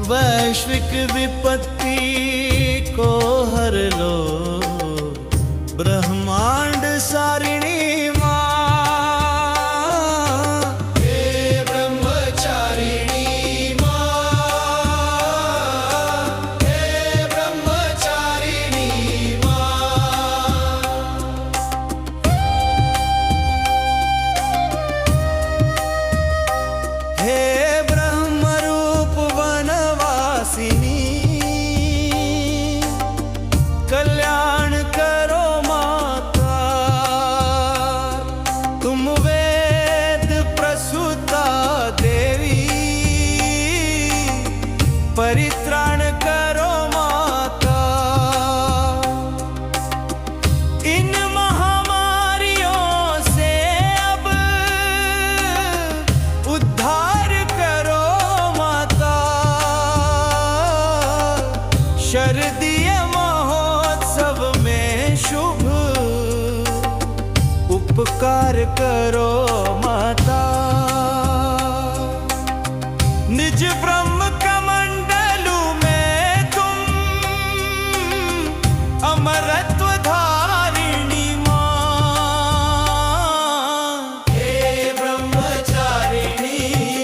वैश्विक विपत्ति को हर लो ब्रह्मांड सारिणी माँ, हे ब्रह्मचारिणी माँ, हे ब्रह्मचारिणी माँ। हे ब्रह्मरूप वनवासिनी, कल्याण करो माता, तुम वेद प्रसूता देवी, परित्राण करो माता। इन महामारियों से अब उद्धार करो माता, शरदीय महोत्सव में शुभ उपकार करो माता। निज ब्रह्म कमंडलू में तुम अमरत्व धारिणी माँ, हे ब्रह्मचारिणी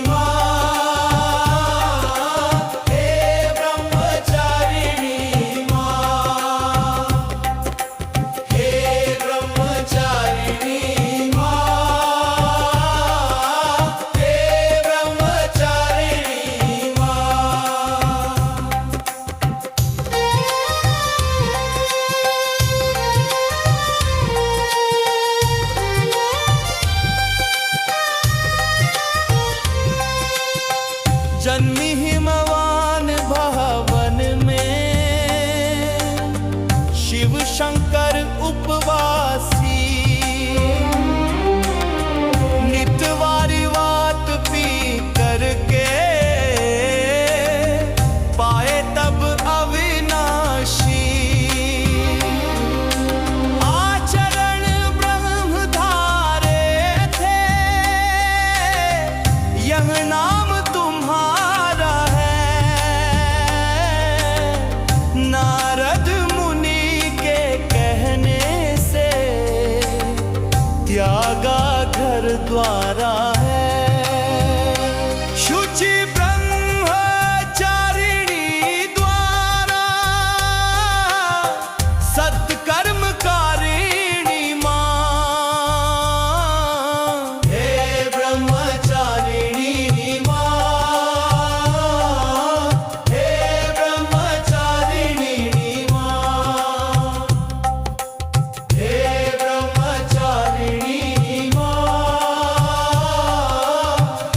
माँ, हे ब्रह्मचारिणी माँ, हे ब्रह्मचारिणी माँ, हे ब्रह्मचारिणी माँ। जन्मी हिमवान भवन में शिव शंकर उपवासी, नितवारी वात पी करके पाए तब अविनाशी। आचरण ब्रह्मधारे थे, यह नाम तुम्हारा है। नारद मुनि के कहने से त्यागा घर द्वारा है। शुचि ब्रह्मचारिणी द्वारा सत्कर्मकारिणी माँ, हे ब्रह्मचारिणी माँ, हे ब्रह्मचारिणी माँ, हे ब्रह्मचारिणी माँ,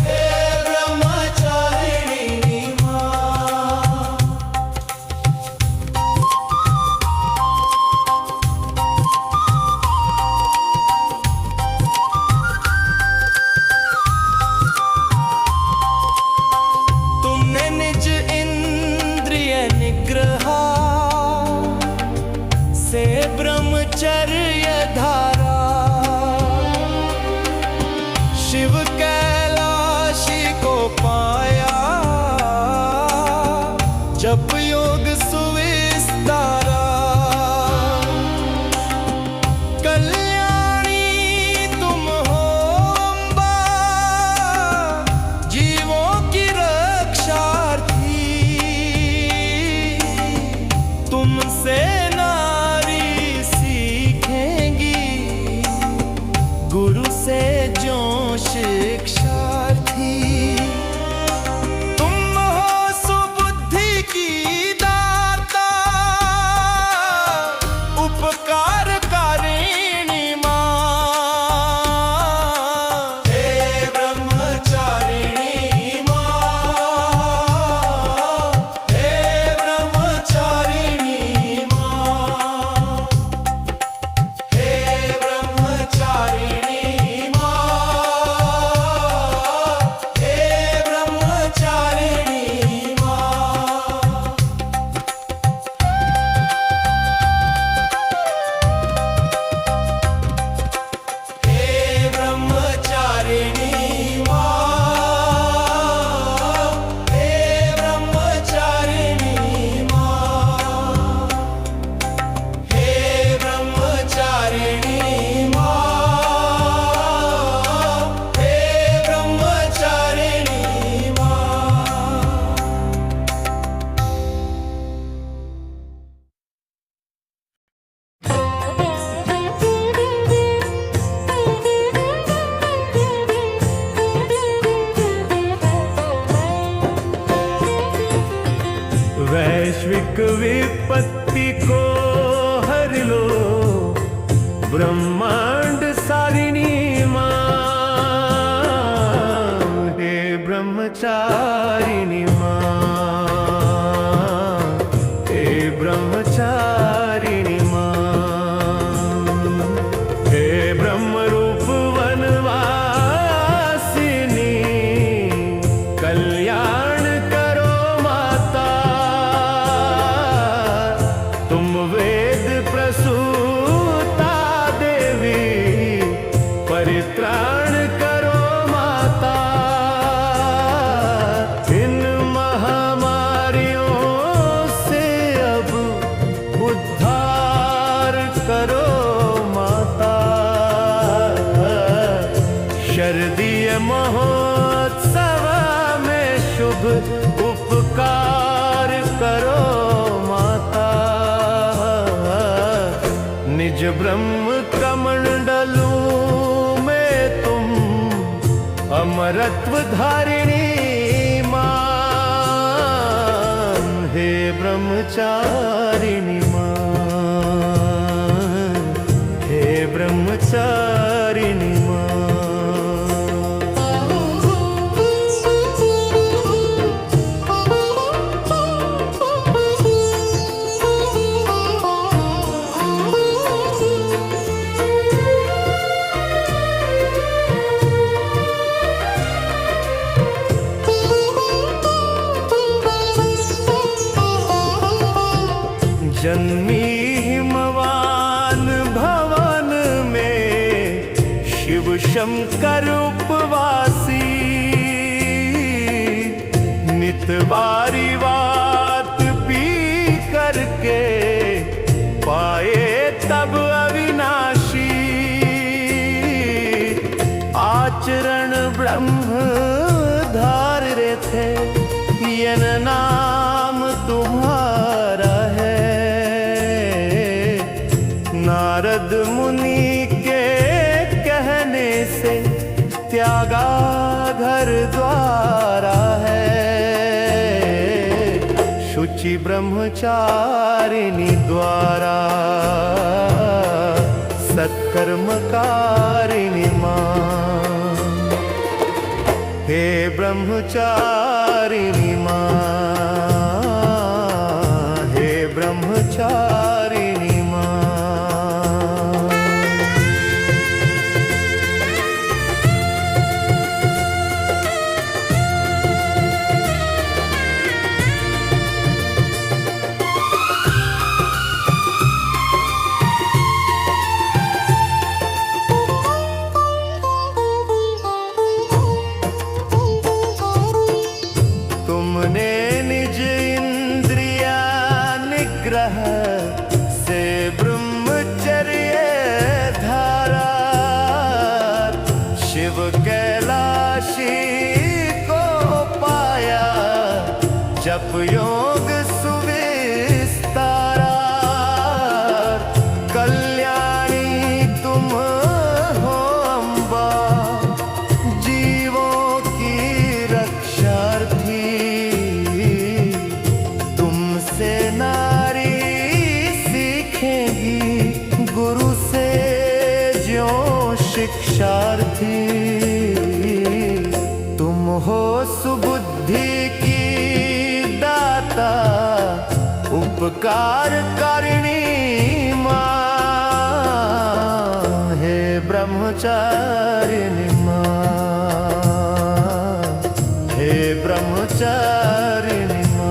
हे ब्रह्मचारिणी माँ। तुमने निज इंद्रिय निग्रह से ब्रह्मचर्य धारा, शिव कैलाशी को पाया जप योग सुविस्तारा। कल्याणी तुम हो अम्बा, जीवों की रक्षार्थी, तुमसे नारी सीखेंगी गुरु से जो शिक्षार्थी। क्षणिक विपत्ति को हर लो ब्रह्मांड सारिणी माँ। हे ब्रह्मचारिणी माँ, हे ब्रह्मचारिणी माँ, हे ब्रह्मरूप वनवासिनी, कल्याण करो माता। तुम वेद प्रसूता देवी, परित्राण करो माता। इन महामारियों से अब उद्धार करो माता। शरदीय महोत्सव में शुभ उपकार करो माता। निज ब्रह्म कमंडलों में तुम अमरत्व धारिणी माँ। हे ब्रह्मचारिणी माँ, हे ब्रह्मचारिणी माँ। जन्मी हिमवान भवन में शिव शंकर उपवासी, नित बारी बात पी करके पाए तब अविनाशी। आचरण ब्रह्म धार रे थे, यन नाम तुम्हारा है। नारद मुनि के कहने से त्यागा घर द्वारा है। शुचि ब्रह्मचारिणी द्वारा सत्कर्मकारिणी माँ। हे ब्रह्मचारिणी माँ, हे ब्रह्मचारिणी माँ। तुमने निज इंद्रिया निग्रह से ब्रह्मचर्य धारा, शिव कैलाशी को पाया जप योग सुविस्तारा। कल्याणी तुम हो अम्बा, जीवों की रक्षार्थी। तुमसे नारी सीखेगी गुरु से ज्यों शिक्षार्थी। तुम हो सुबुद्धि की दाता, उपकार कारिणी माँ। हे ब्रह्मचारिणी माँ, हे ब्रह्मचारिणी माँ।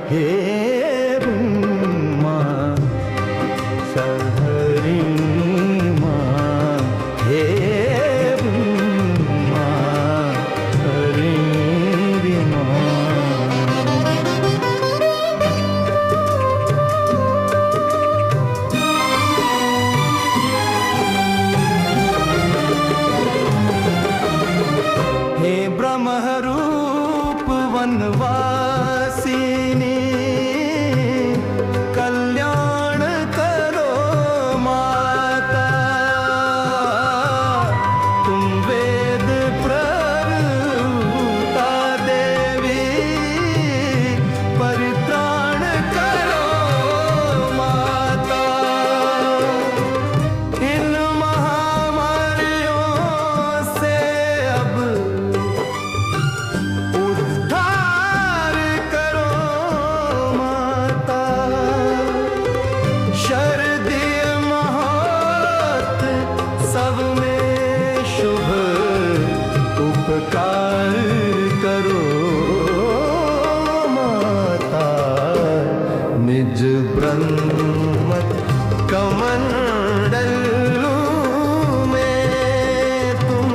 हे ब्रह्मा सहरिणी माँ, हे ब्रह्मा हरिणी माँ। हे ब्रह्मरूप वनवासिनी कल्याण करो माता। तुम वेद प्रवृता देवी परित्राण करो माता। इन महामारियों से अब उद्धार करो माता। शरदीय महोत्सव सब में शुभ उपकार करो माता। निज ब्रह्म कमंडल में तुम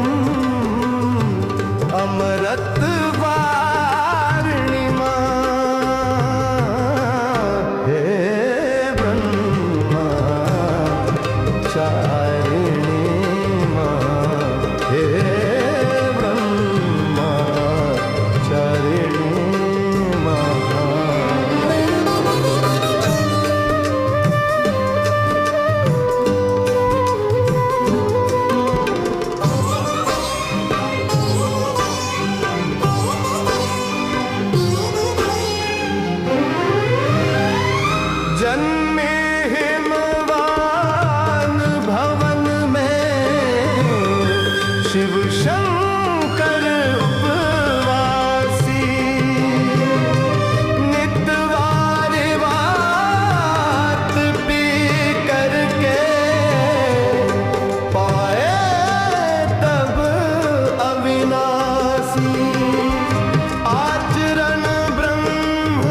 अमृत वारिणी माँ। हे ब्रह्मा चारिणी माँ, हे ब्रह्मा चारिणी माँ। जन्मे हिमवान भवन में शिव शंकर उपवासी। नित्यवारी बात पी करके पाए तब अविनाशी। आचरण ब्रह्म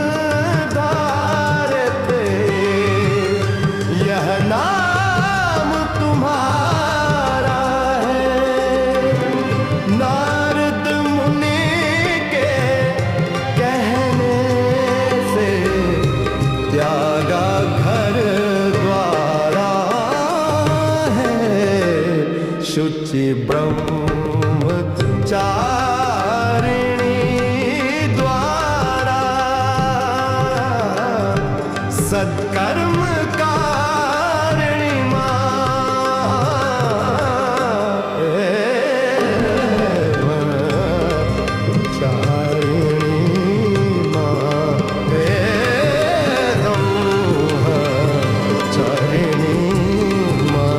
धारते यह नाम तुम्हारा है। नारद मुनि के कहने से त्यागा घर द्वारा है। शुचि ब्रह्मचारिणी द्वारा सत्कर्म कारिणी माँ। हे ब्रह्मचारिणी माँ, हे ब्रह्मचारिणी माँ।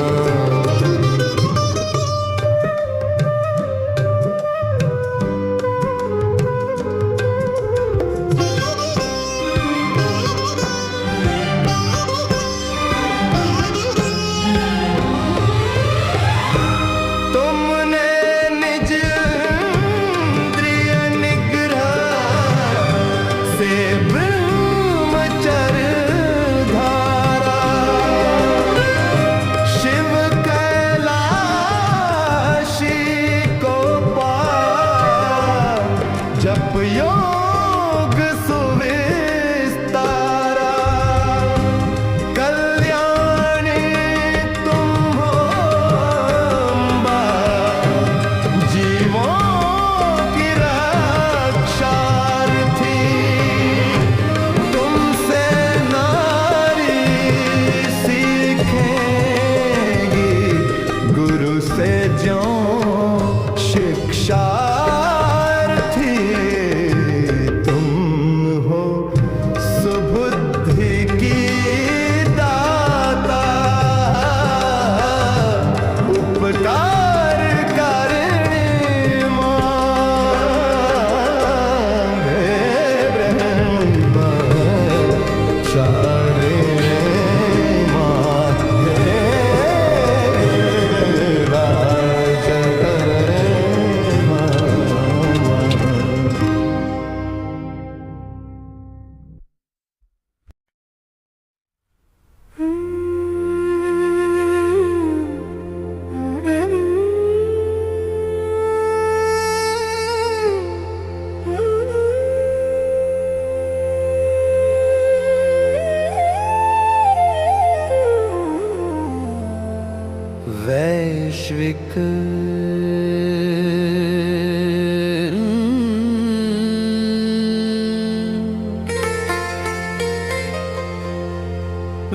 वैश्विक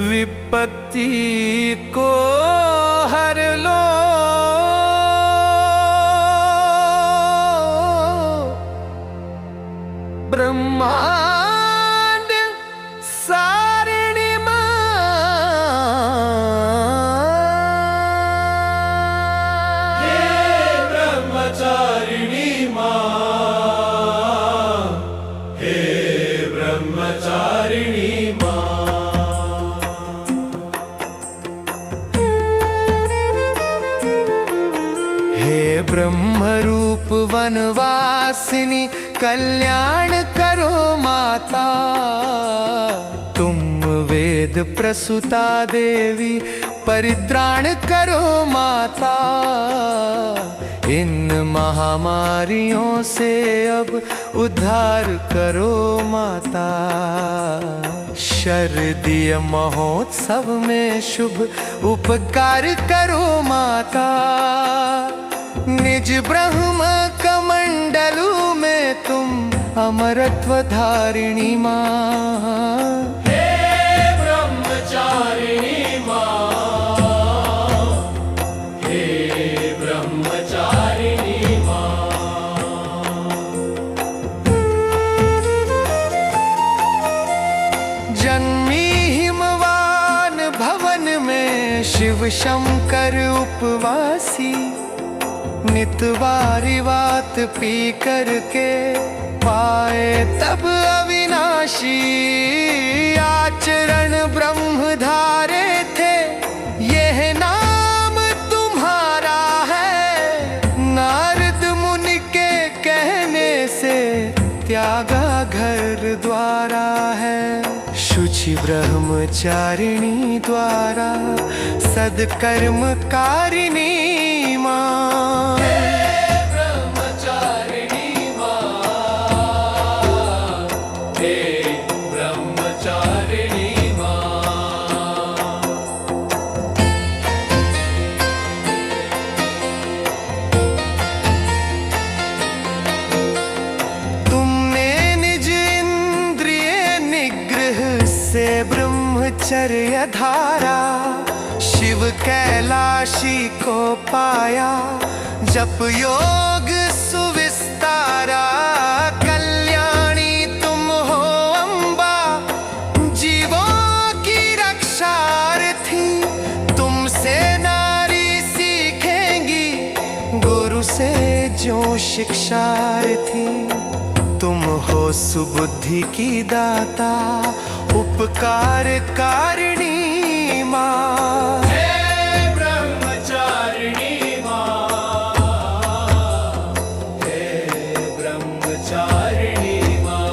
विपत्ति को हर लो, ब्रह्मांड सारिणी मां। हे ब्रह्मचारिणी मां, हे ब्रह्मचारिणी मां। हे ब्रह्मरूप वनवासिनी कल्याण करो माता, तुम वेद प्रसूता देवी परित्राण करो माता। इन महामारियों से अब उद्धार करो माता। शरदीय महोत्सव में शुभ उपकार करो माता। निज ब्रह्म कमंडलू में तुम अमरत्व धारिणी मां। हे ब्रह्मचारिणी मां, हे ब्रह्मचारिणी मां। जन्मी हिमवान भवन में शिव शंकर उपवासी, नितवारी बात पी करके पाए तब अविनाशी। आचरण ब्रह्म धारे थे, यह नाम तुम्हारा है। नारद मुनि के कहने से त्यागा घर द्वारा है। शुचि ब्रह्मचारिणी द्वारा सदकर्म कारिणी मां। हे ब्रह्मचारिणी मां, हे ब्रह्मचारिणी मां। तुमने निज इंद्रिय निग्रह से ब्रह्मचर्य धारा, शिव कैलाशी को पाया जप योग सुविस्तारा। कल्याणी तुम हो अम्बा, जीवों की रक्षार्थी। तुमसे नारी सीखेंगी, गुरु से जो शिक्षार्थी। तुम हो सुबुद्धि की दाता, उपकार कारिणी मां। हे ब्रह्मचारिणी मां, हे ब्रह्मचारिणी मां।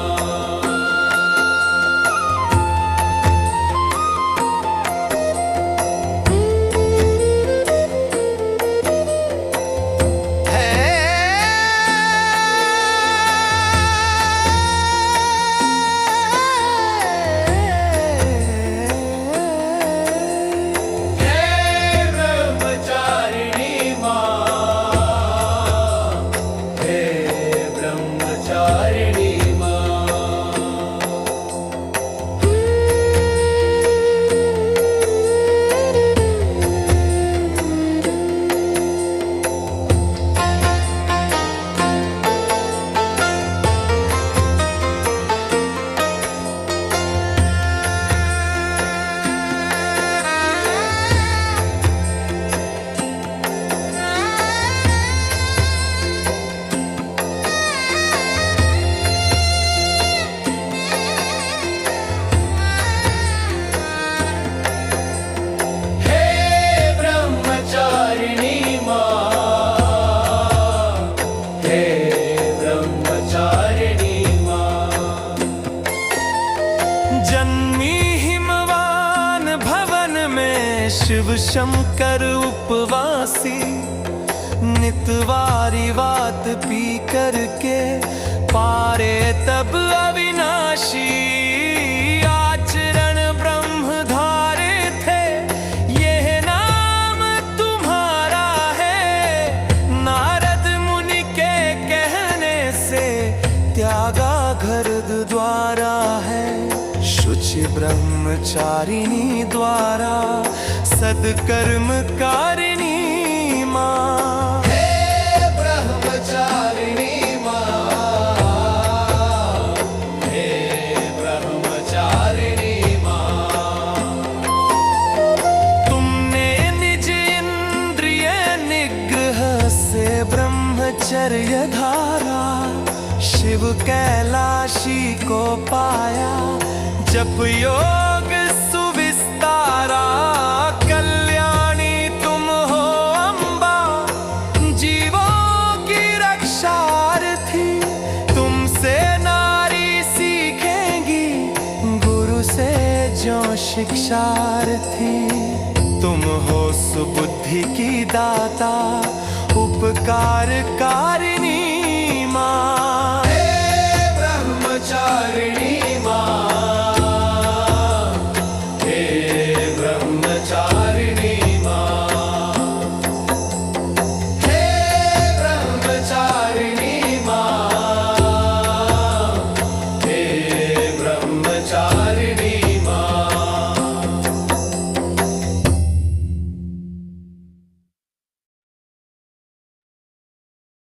शिव शंकर उपवासी, नितवारी बात पी करके पारे तब अविनाशी। आचरण ब्रह्म धारे थे, यह नाम तुम्हारा ब्रह्मचारिणी द्वारा सदकर्म कारिणी माँ। हे ब्रह्मचारिणी माँ, हे ब्रह्मचारिणी माँ। तुमने निज इंद्रिय निग्रह से ब्रह्मचर्य धारा शिव कैलाशी को पाया। जप योग सुविस्तारा कल्याणी तुम हो अम्बा। जीवों की रक्षार्थी तुमसे नारी सीखेंगी, गुरु से जो शिक्षार्थी। तुम हो सुबुद्धि की दाता उपकार कारिणी।